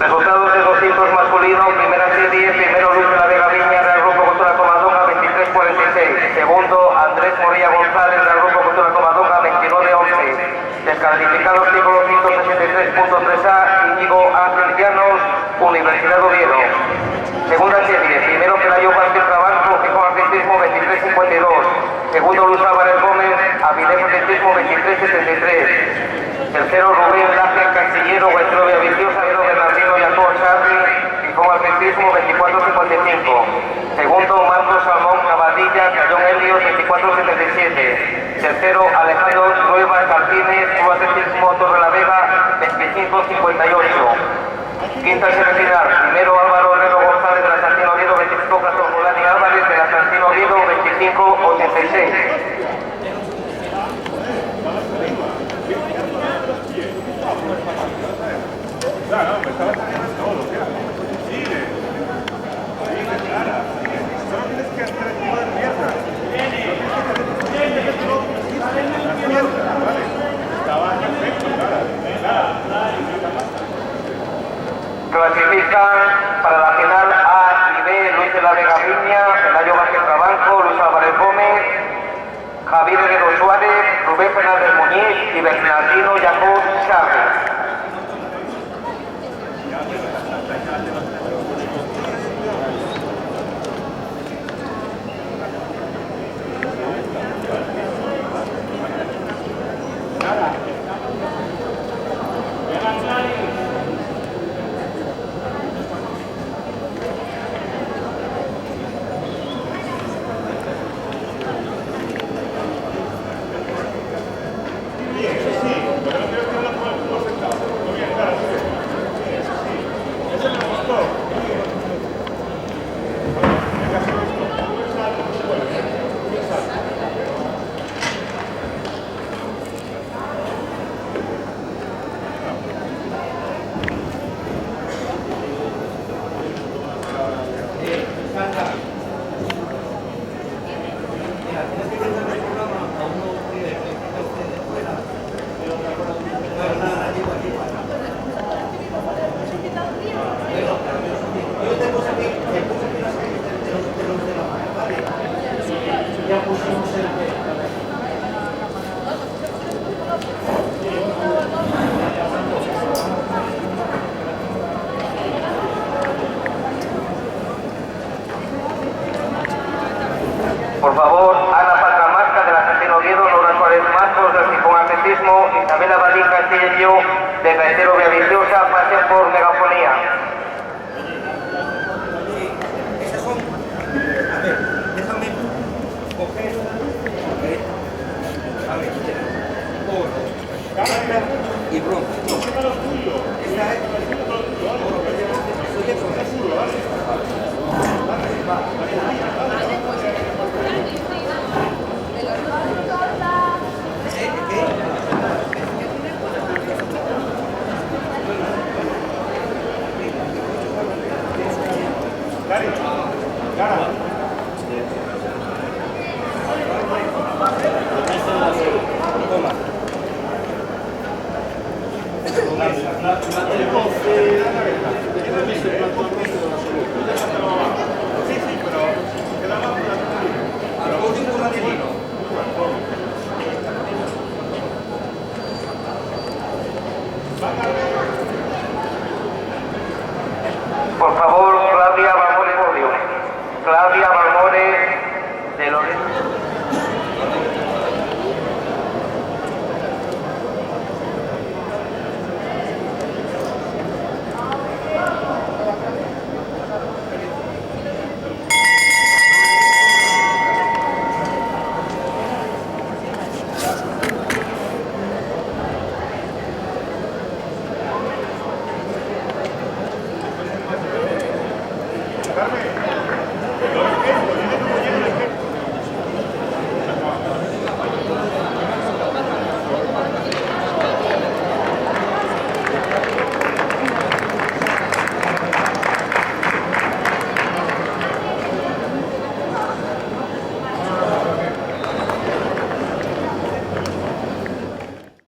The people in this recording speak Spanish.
Resultados de 200 masculino, primera serie, primero Luis de la Vega Viña del Grupo Cultura Covadonga 23-46, segundo Andrés Morilla González del Grupo Cultura Covadonga 29-11, descalificados título 163.3A Íñigo Ángel Llanos, Universidad de Oviedo. Segunda serie, primero Pelayo Vázquez Trabanco, Fijo Atletismo 23-52, segundo Luz Álvarez Gómez, Avilés Atletismo 23-73. Tercero, Rubén Laje Castillero, Huestrovia Viciosa, Bernardino Yacón Charri, Fijón Atletismo 24-55. Segundo, Marcos Salmón Cabadilla, Cayón Helios 24-77. Tercero, Alejandro Nueva Martínez, Club Atletismo Torre la Vega 25-58. Quinta semifinal, primero Álvaro Herrero González de la Santino Oviedo 25-14, Rolani Álvarez de la Santino Oviedo 25-86. No, me estaba saliendo todo, mira. Sigue. Sigue, Clara. Solo tienes que hacer el tipo de pierna. Las piernas, ¿vale? Estaba perfecto, Clara. Clasifican para la final A y B Luis de la Vega Viña, Pelayo Vázquez Trabanco, Luis Álvarez Gómez, Javier Herrero Suárez, Rubén Fernández Muñiz y Bernardino Yacón Chávez. Por favor, Ana Patramarca de la Santino Oviedo, Laura Suárez Marcos del Fijón Atletismo, Isabela Badín Castillo de Gaetero Villaviciosa, pasen por megafonía. Esas son, a ver, déjame coger, a ver, oro, plata y bronce. Esta es oro, plata y bronce. Claudia